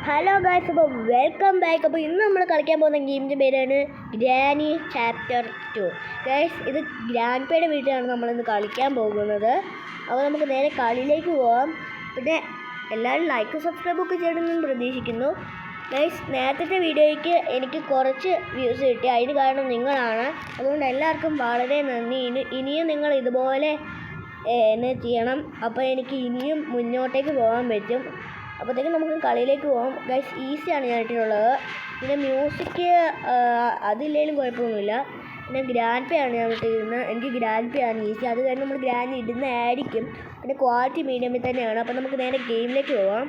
Hello guys, അപ്പോൾ welcome back. അപ്പോൾ ഇന്ന് നമ്മൾ കളിക്കാൻ പോകുന്ന ഗെയിമിൻ്റെ പേരാണ് ഗ്രാനി ചാപ്റ്റർ 2. ഗൈസ്, ഇത് ഗ്രാൻഡ്പയുടെ വീട്ടിലാണ് നമ്മളിന്ന് കളിക്കാൻ പോകുന്നത്. അപ്പോൾ നമുക്ക് നേരെ കളിയിലേക്ക് പോകാം. പിന്നെ എല്ലാവരും ലൈക്ക് സബ്സ്ക്രൈബൊക്കെ ചെയ്യണമെന്ന് പ്രതീക്ഷിക്കുന്നു. ഗൈസ്, നേരത്തെ വീഡിയോയ്ക്ക് എനിക്ക് കുറച്ച് വ്യൂസ് കിട്ടി. അതിന് കാരണം നിങ്ങളാണ്. അതുകൊണ്ട് എല്ലാവർക്കും വളരെ നന്ദി. ഇനിയും നിങ്ങൾ ഇതുപോലെ എന്നെ ചെയ്യണം. അപ്പോൾ എനിക്ക് ഇനിയും മുന്നോട്ടേക്ക് പോകാൻ പറ്റും. അപ്പോഴത്തേക്കും നമുക്ക് കളിയിലേക്ക് പോകാം. ഗൈസ്, ഈസിയാണ് ഞാൻ ഇട്ടിട്ടുള്ളത്. പിന്നെ മ്യൂസിക് അതില്ലെങ്കിലും കുഴപ്പമൊന്നുമില്ല. പിന്നെ ഗ്രാൻഡ് പേ ആണ് ഞാൻ ഇട്ടിരുന്നത്. എനിക്ക് ഗ്രാൻഡ് പേ ആണ് ഈസി. അത് കഴിഞ്ഞ് നമ്മൾ ഗ്രാൻഡ് ഇടുന്നതായിരിക്കും. പിന്നെ ക്വാളിറ്റി മീഡിയമിൽ തന്നെയാണ്. അപ്പോൾ നമുക്ക് നേരെ ഗെയിമിലേക്ക് പോകാം.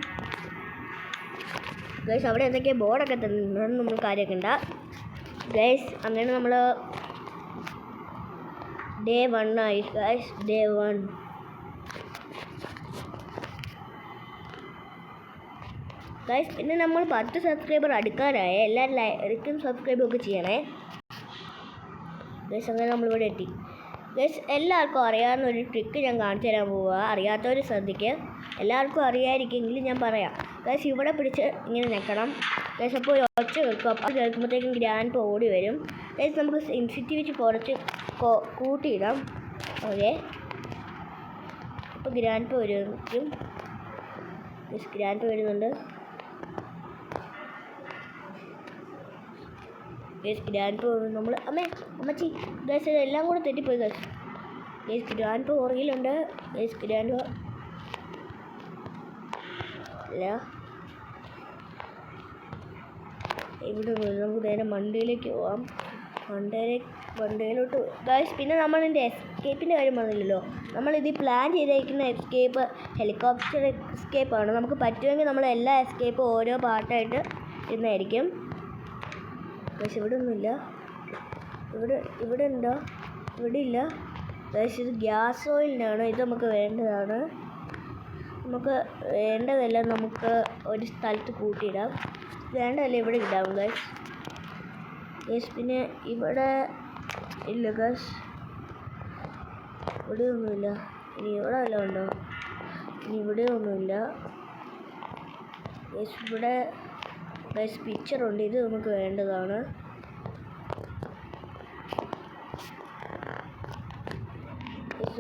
ഗൈസ്, അവിടെ എന്തൊക്കെയോ ബോർഡൊക്കെ തന്നിട്ടുണ്ട്, നമ്മൾ കാര്യമൊക്കെ ഉണ്ട്. ഗൈസ്, അങ്ങനെ നമ്മൾ ഡേ 1 ആയി. Guys, day 1. ഗൈസ്, പിന്നെ നമ്മൾ 10 സബ്സ്ക്രൈബർ അടുക്കാനായ എല്ലാവരും സബ്സ്ക്രൈബൊക്കെ ചെയ്യണേ. ഗൈസ്, അങ്ങനെ നമ്മളിവിടെ എത്തി. ഗൈസ്, എല്ലാവർക്കും അറിയാവുന്ന ഒരു ട്രിക്ക് ഞാൻ കാണിച്ചു തരാൻ പോവുക. അറിയാത്തവർ ശ്രദ്ധിക്കുക. എല്ലാവർക്കും അറിയാമായിരിക്കുമെങ്കിലും ഞാൻ പറയാം. ഗൈസ്, ഇവിടെ പിടിച്ച് ഇങ്ങനെ നിൽക്കണം. ഗൈസ്, അപ്പോൾ ഒച്ച കേൾക്കും. അപ്പോൾ കേൾക്കുമ്പോഴത്തേക്കും ഗ്രാൻഡ് പേ ഓടി വരും. ഗൈസ്, നമുക്ക് സെൻസിറ്റിവിറ്റി കുറച്ച് കൂട്ടിയിടാം. ഓക്കെ, ഇപ്പോൾ ഗ്രാൻഡ് പേ വരും. ഗൈസ്, ഗ്രാൻഡ് പേ വരുന്നുണ്ട്. ഗൈസ്, ഗ്രാൻഡ് പേ നമ്മൾ അമ്മച്ചി ഗൈസ്, ഇതെല്ലാം കൂടെ തെറ്റിപ്പോയി. ഗൈസ്, ഗ്രാൻഡ് പേ പുറകിലുണ്ട്. ഗൈസ്, ഗ്രാൻഡ് പേ അല്ല, ഇവിടെ നമുക്ക് നേരെ മണ്ടയിലേക്ക് പോവാം. മണ്ടയിലോട്ട് ഗൈസ്. പിന്നെ നമ്മളിതിൻ്റെ എസ്കേപ്പിൻ്റെ കാര്യം പറഞ്ഞില്ലല്ലോ. നമ്മളിത് പ്ലാൻ ചെയ്തേക്കുന്ന എസ്കേപ്പ് ഹെലികോപ്റ്റർ എസ്കേപ്പാണ്. നമുക്ക് പറ്റുമെങ്കിൽ നമ്മൾ എല്ലാ എസ്കേപ്പും ഓരോ പാർട്ടായിട്ട് ഇരുന്നായിരിക്കും. ഗൈസ്, ഇവിടെ ഒന്നുമില്ല. ഇവിടെ ഉണ്ടോ? ഇവിടെ ഇല്ല. ഗൈസ്, ഇത് ഗ്യാസ് ഓയിലിനാണ്. ഇത് നമുക്ക് വേണ്ടതാണ്. നമുക്ക് വേണ്ടതെല്ലാം നമുക്ക് ഒരു സ്ഥലത്ത് കൂട്ടിയിടാം. വേണ്ടതല്ല ഇവിടെ ഇടാം. ഗൈസ്, പിന്നെ ഇവിടെ ഇല്ല. ഗൈസ്, ഇവിടെ ഒന്നുമില്ല. ഇനി ഇവിടെ വല്ലതും ഉണ്ടോ? ഇനി ഇവിടെ ഒന്നുമില്ല. ഗൈസ്, ഇവിടെ ഗൈസ് പിക്ചറുണ്ട്. ഇത് നമുക്ക് വേണ്ടതാണ്.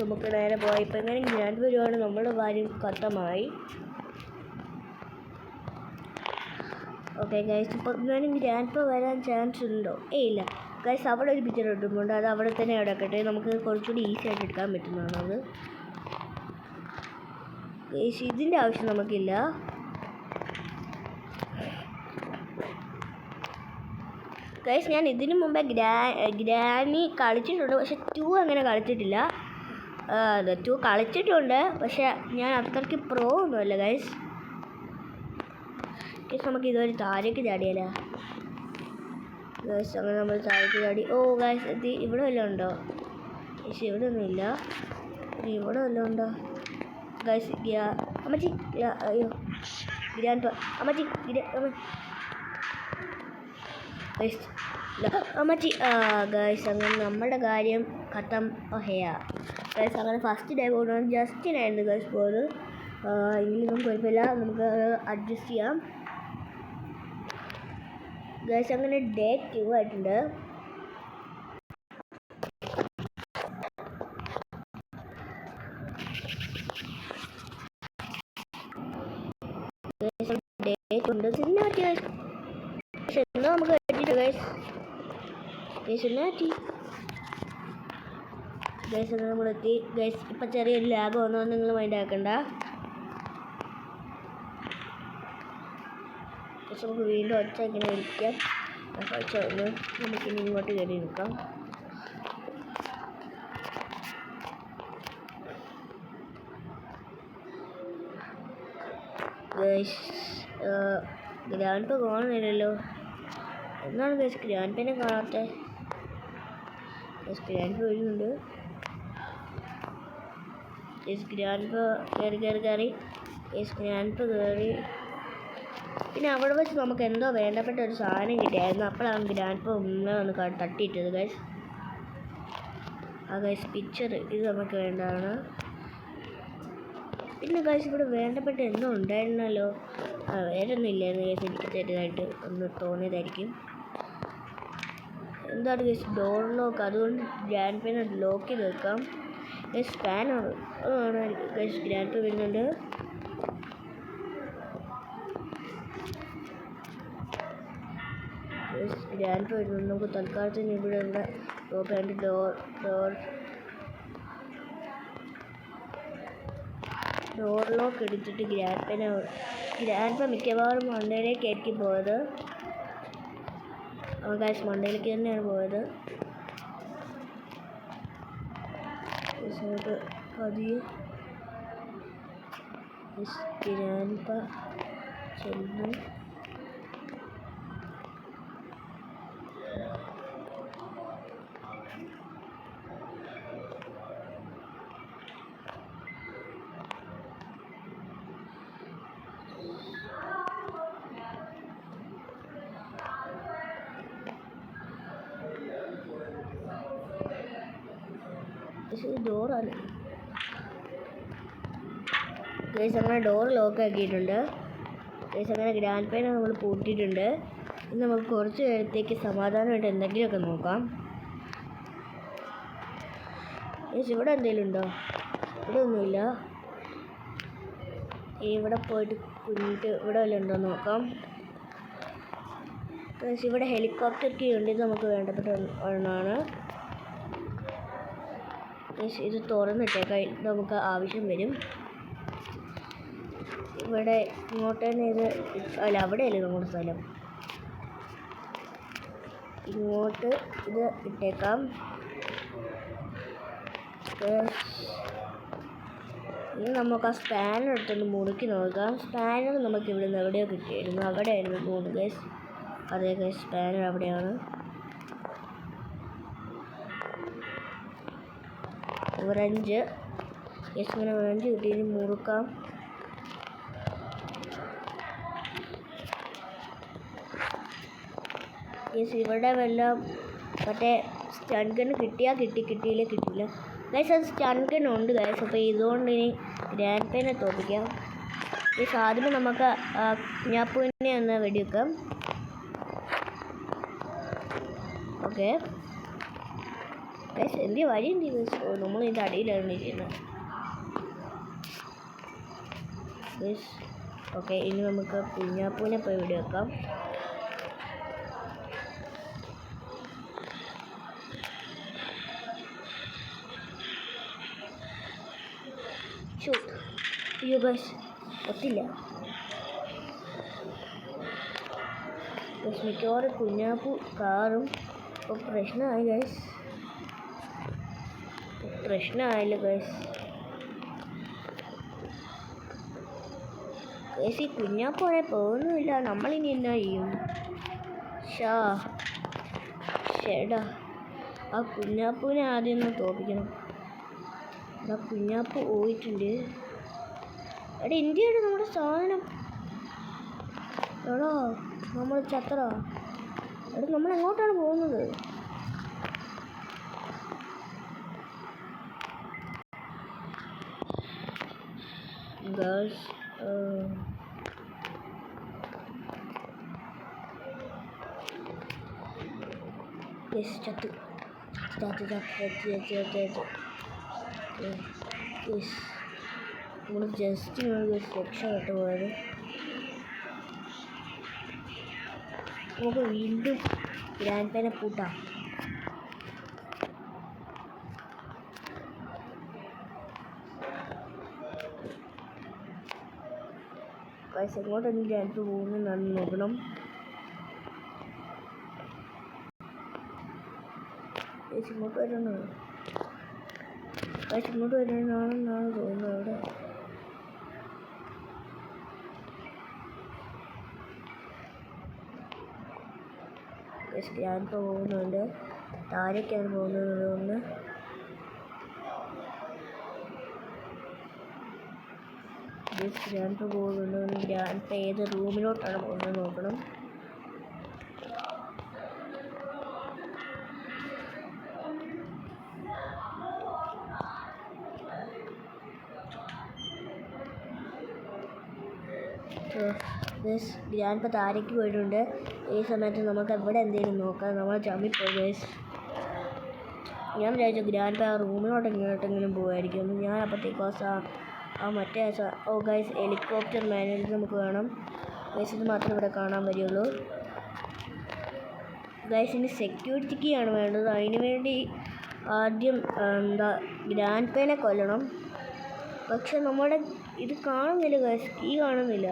നമുക്ക് നേരെ പോയി. ഇപ്പം എങ്ങനെ ഗ്രാൻഡ് വരുവാണ് നമ്മുടെ കാര്യം ഖത്തമായി. ഓക്കെ ഗൈസ്, ഇപ്പം ഇങ്ങനെ ഗ്രാൻഡ് പേ വരാൻ ചാൻസ് ഉണ്ടോ? ഇല്ല. ഗൈസ്, അവിടെ ഒരു പിക്ചർ ഇട്ടിട്ടുണ്ട്. അത് അവിടെ തന്നെ കിടക്കട്ടെ. നമുക്ക് കുറച്ചുകൂടി ഈസി ആയിട്ട് എടുക്കാൻ പറ്റുന്നതാണ് അത്. ഗൈസ്, ഇതിൻ്റെ ആവശ്യം നമുക്കില്ല. ഗൈസ്, ഞാൻ ഇതിനു മുമ്പേ ഗ്രാനി കളിച്ചിട്ടുണ്ട്. പക്ഷെ 2 അങ്ങനെ കളിച്ചിട്ടില്ല. 2 കളിച്ചിട്ടുണ്ട്, പക്ഷെ ഞാൻ അത്രയ്ക്ക് പ്രോ ഒന്നുമല്ല. ഗൈസ്, നമുക്ക് ഇതുവരെ താഴേക്ക് ചാടിയല്ല. ഗൈസ്, അങ്ങനെ നമ്മൾ താഴേക്ക് ചാടി. ഓ ഗൈസ്, ഇവിടെ വല്ലതും ഉണ്ടോ? ഗൈസ്, ഇവിടെ ഒന്നുമില്ല. ഇവിടെ വല്ലതും ഉണ്ടോ? ഗൈസ്, അമ്മച്ചി അയ്യോ ഗ്രാൻഡ് പേ അമ്മച്ചി അമ്മച്ചി ഗൈസ്, അങ്ങനെ നമ്മുടെ കാര്യം ഖത്തം ഹെയാ. ഗൈസ്, അങ്ങനെ ഫസ്റ്റ് ഡേ പോകുന്നത് ജസ്റ്റിനായിരുന്നു. ഗൈസ്, പോകുന്നത് എങ്കിലും കുഴപ്പമില്ല, നമുക്ക് അഡ്ജസ്റ്റ് ചെയ്യാം. ഗൈസ്, അങ്ങനെ ഡേ 2 ആയിട്ടുണ്ട്. ഡേ 2 ഉണ്ട്. സിനിമാറ്റി പക്ഷെ എന്നാ നമുക്ക് പറ്റിയിട്ട് ഗൈസ്. ഗൈസ്, നമ്മളെത്തി. ഗൈസ്, ഇപ്പം ചെറിയൊരു ലാഗ് വന്നോ, നിങ്ങൾ മൈൻഡ് ആക്കണ്ട. ഗൈസ്, നമുക്ക് വീണ്ടും ഒച്ച ഇങ്ങനെ വിളിക്കാം. ഒച്ച വന്ന് നമുക്കിനി ഇങ്ങോട്ട് കയറി നിൽക്കാം. ഗൈസ്, ഗ്രാൻഡ് പേ കാണുന്നില്ലല്ലോ. എന്നാണ് ഗൈസ് ഗ്രാൻഡ് പേനെ കാണാത്തെ? ഗൈസ്, ഗ്രാൻഡ് പേ വരുന്നുണ്ട്. ഗൈസ്, ഗ്രാൻഡ് പേ കയറി. ഗൈസ്, ഗ്രാൻഡ് പേ കയറി. പിന്നെ അവിടെ വെച്ച് നമുക്ക് എന്തോ വേണ്ടപ്പെട്ട ഒരു സാധനം കിട്ടിയായിരുന്നു. അപ്പോഴാണ് ഗ്രാൻഡ് പേ ഒന്ന് തട്ടിയിട്ടത്. ഗൈസ്, ഗൈസ് പിക്ചർ ഇത് നമുക്ക് വേണ്ടതാണ്. പിന്നെ ഗൈസ്, ഇവിടെ വേണ്ടപ്പെട്ട എന്തോ ഉണ്ടായിരുന്നല്ലോ. വേറെ ഒന്നും ഇല്ലായിരുന്നു കേസ്, എനിക്ക് തെറ്റായിട്ട് ഒന്ന് തോന്നിയതായിരിക്കും. എന്താണ് കേസ് ഡോർ ലോക്ക്, അതുകൊണ്ട് ഗ്രാൻഡ് പേനെ ലോക്ക് ചെയ്ത് വെക്കാം. കേസ് ഫാനാണ്, അതാണ് കേസ് ഗ്രാൻഡ് പേ വരുന്നുണ്ട്. ഗ്രാൻഡ് പേ വരുന്നുണ്ട്. നമുക്ക് തൽക്കാലത്തിന് ഇവിടെ ഉള്ള ലോക്ക് ഡോർ ലോക്ക് എടുത്തിട്ട് ഗ്രാൻഡ് പേ മിക്കവാറും മണ്ടയിലേക്കായിരിക്കും പോയത്. ഗൈസ് മണ്ടയിലേക്ക് തന്നെയാണ് പോയത്. പതിയെ ഗ്രാൻഡ് പേ ചെല്ലുന്നു. ഡോറാണ് ഗൈസ്, അങ്ങനെ ഡോർ ലോക്ക് ആക്കിയിട്ടുണ്ട് ഗൈസ്. അങ്ങനെ ഗ്രാൻഡ് പേനെ നമ്മൾ പൂട്ടിയിട്ടുണ്ട്. ഇനി നമുക്ക് കുറച്ച് നേരത്തേക്ക് സമാധാനമായിട്ട് എന്തെങ്കിലുമൊക്കെ നോക്കാം. ഗൈസ് ഇവിടെ എന്തെങ്കിലും ഉണ്ടോ? ഇവിടെ ഒന്നുമില്ല. ഇവിടെ പോയിട്ട് കുഞ്ഞിട്ട് ഇവിടെ വല്ലതും ഉണ്ടോ നോക്കാം. ഗൈസ് ഇവിടെ ഹെലികോപ്റ്റർ കീ ഉണ്ട്, ഇത് നമുക്ക് വേണ്ടപ്പെട്ട ഒന്നാണ്. ഇത് തുറന്നിട്ടേക്കാം, നമുക്ക് ആവശ്യം വരും. ഇവിടെ ഇങ്ങോട്ട് തന്നെ ഇത് അല്ല, അവിടെയല്ലേ നമ്മുടെ സ്ഥലം. ഇങ്ങോട്ട് ഇത് ഇട്ടേക്കാം. ഇനി നമുക്ക് ആ സ്പാനർ എടുത്തൊന്ന് മുറുക്കി നോക്കാം. സ്പാനർ നമുക്ക് ഇവിടെ നിന്ന് എവിടെയോ കിട്ടിയായിരുന്നു, അവിടെ ആയിരുന്നു തോന്നുന്നു ഗൈസ്. അതെ ഗൈസ്, സ്പാനർ അവിടെയാണ്. ഓറഞ്ച് യെസ്, ഇങ്ങനെ ഓറഞ്ച് കിട്ടി. മുറുക്കാം. യെസ് ഇവിടെ വല്ലതും മറ്റേ സ്റ്റൺ ഗൺ കിട്ടിയാൽ കിട്ടി, കിട്ടിയില്ലേ കിട്ടിയില്ല ഗൈസ്. അത് സ്റ്റൺ ഗൺ ഉണ്ട് ഗൈസ്. അപ്പോൾ ഇതുകൊണ്ട് ഇനി ഗ്രാൻഡ് പേനെ തോപ്പിക്കാം. യെസ് ആദ്യമേ നമുക്ക് കുഞ്ഞാപ്പൂവിനെ ഒന്ന് വെടിവെക്കാം. ഓക്കെ ഗൈസ്, എന്ത് വഴി എന്ത് ചെയ്തു? നമ്മൾ ഇതിൻ്റെ അടിയിലാണ് ഇരിക്കുന്നത് ഗൈസ്. ഓക്കെ, ഇനി നമുക്ക് കുഞ്ഞാപ്പൂവിനെ പോയി വെടിവെക്കാം. ഷൂട്ട്. അയ്യോ ഗൈസ്, ഒത്തില്ല. മിക്കവാറും കുഞ്ഞാപ്പൂ കാറും പ്രശ്നമായി ഗൈസ്. പ്രശ്നമായില്ല ഗൈസ്. ഗൈസ് ഈ കുഞ്ഞാപ്പൂടെ പോകുന്നുമില്ല, നമ്മളിനി എന്നാ ചെയ്യും? ഷേടാ, ആ കുഞ്ഞാപ്പൂവിനെ ആദ്യം ഒന്ന് തോപ്പിക്കണം. ആ കുഞ്ഞാപ്പൂ പോയിട്ടുണ്ട്. എടാ ഇന്ത്യയുടെ നമ്മുടെ സാധനം, എടാ നമ്മൾ ചത്ര. എടാ നമ്മൾ എങ്ങോട്ടാണ് പോകുന്നത്? ഗേൾസ് ചത്തു നമ്മൾ ജസ്റ്റ് രക്ഷപ്പെട്ടു പോയത്. നമുക്ക് വീണ്ടും ഗ്രാൻഡ് പേനെ പൂട്ടാം. ഗൈസ് എങ്ങോട്ടൊന്നും ഗ്രാൻഡ് പേ പോകുന്നതെന്നാണ് നോക്കണം. ഗൈസ് ഇങ്ങോട്ട് വരണോ? ഗൈസ് ഇങ്ങോട്ട് വരണമെന്നാണ് തോന്നുന്നത്. അവിടെ ഗൈസ് ഗ്രാൻഡ് പേ പോകുന്നുണ്ട്. താഴേക്കാണ് പോകുന്നത് തോന്നുന്നു. ഗ്രാൻഡ് പേ പോകുന്നുണ്ട്. ഗ്രാൻഡ് പേ ഏത് റൂമിലോട്ടാണ് പോകുന്നത് നോക്കണം. ഗൈസ് ഗ്രാൻഡ് പ താരയ്ക്ക് പോയിട്ടുണ്ട്. ഈ സമയത്ത് നമുക്ക് എവിടെ എന്തെങ്കിലും നോക്കാം. നമ്മൾ ചമ്മിപ്പോയി ഗൈസ്. ഞാൻ വിചാരിച്ചു ഗ്രാൻഡ് പ റൂമിലോട്ട് ഇങ്ങോട്ടെങ്കിലും പോകുമായിരിക്കും. ഞാൻ അപ്പോഴത്തേക്ക് മറ്റേ ഗൈസ് ഹെലികോപ്റ്റർ മാനേജ് നമുക്ക് വേണം ഗൈസ്. ഇത് മാത്രമേ ഇവിടെ കാണാൻ വരികയുള്ളൂ ഗൈസ്. ഇനി സെക്യൂരിറ്റി കീ ആണ് വേണ്ടത്. അതിന് വേണ്ടി ആദ്യം ഗ്രാൻഡ് പേനെ കൊല്ലണം. പക്ഷെ നമ്മുടെ ഇത് കാണുന്നില്ല ഗൈസ്. കീ കാണുന്നില്ല.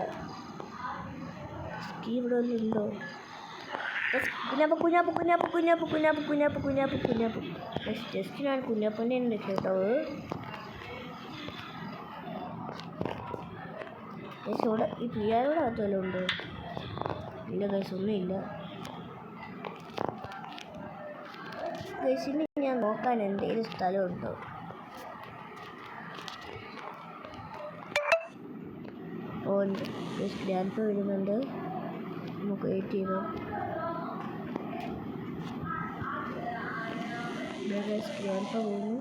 കീ ഇവിടെ വല്ലതും ഉണ്ടോ? കുഞ്ഞാപ്പ് ജസ്റ്റ് ഞാൻ കുഞ്ഞാപ്പൻ്റെ തന്നെ കേട്ടോ. ഇവിടെ ഈ പിയാനോടെ അകത്ത് വല്ലതും ഉണ്ടോ? ഇല്ല ഗൈസ്, ഒന്നുമില്ല ഗൈസിന്. ഞാൻ നോക്കാൻ എന്തെങ്കിലും സ്ഥലമുണ്ടോ? ഉണ്ട് ഗൈസ്. ഗ്രാൻഡ് പ വരുന്നുണ്ട്. നമുക്ക് വെയിറ്റ് ചെയ്തോ. ഗൈസ് ഗ്രാൻഡ് പ പോകുന്നു.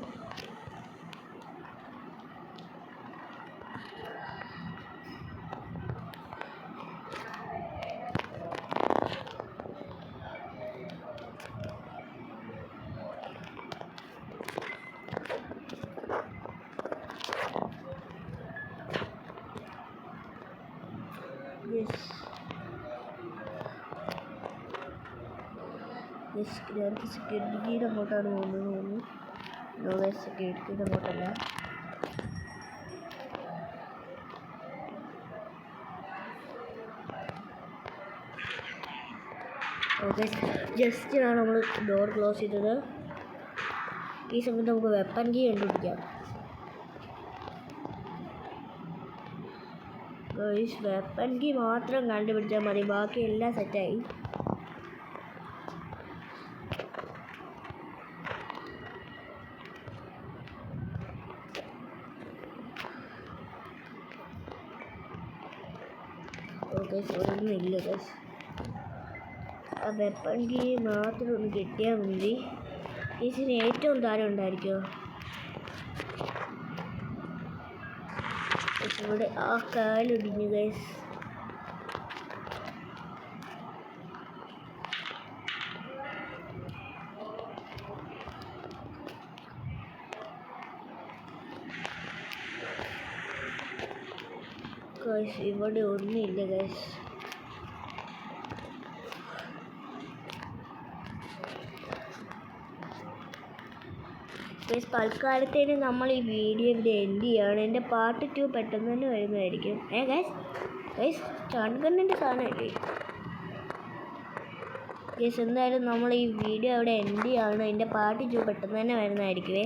ഗ്രാൻഡ് സെക്യൂരിറ്റിയുടെ അങ്ങോട്ടാണ് തോന്നുന്നു. സെക്യൂരിറ്റിയുടെ അങ്ങോട്ടല്ല. ജസ്റ്റിനാണ് നമ്മൾ ഡോർ ക്ലോസ് ചെയ്തത്. ഈ സമയത്ത് നമുക്ക് വെപ്പൺ കീ കണ്ടുപിടിക്കാം. വെപ്പൺ കീ മാത്രം കണ്ടുപിടിച്ചാൽ മതി. ബാക്കി എല്ലാം സെറ്റായി. ഒന്നുമില്ല ഗൈസ്. ആ വെപ്പൺ കീ മാത്രം ഒന്ന് കിട്ടിയാൽ മതി. ഇതിന് ഏറ്റവും താരം ഉണ്ടായിരിക്കുമോ? ഇവിടെ ആ കാലൊടിഞ്ഞു ഗൈസ്. ഇവിടെ ഒന്നുമില്ല ഗൈസ്. തൽക്കാലത്തേന് നമ്മൾ ഈ വീഡിയോ ഇവിടെ എൻഡ് ചെയ്യാണ്. എൻ്റെ പാർട്ട് 2 പെട്ടെന്ന് തന്നെ വരുന്നതായിരിക്കും. ഗൈസ് ചാൺകണ്ണിൻ്റെ സാധനമല്ലേ ഗൈസ്. എന്തായാലും നമ്മൾ ഈ വീഡിയോ അവിടെ എൻഡ് ചെയ്യാണ്. എൻ്റെ പാർട്ട് 2 പെട്ടെന്ന് തന്നെ വരുന്നതായിരിക്കുമേ.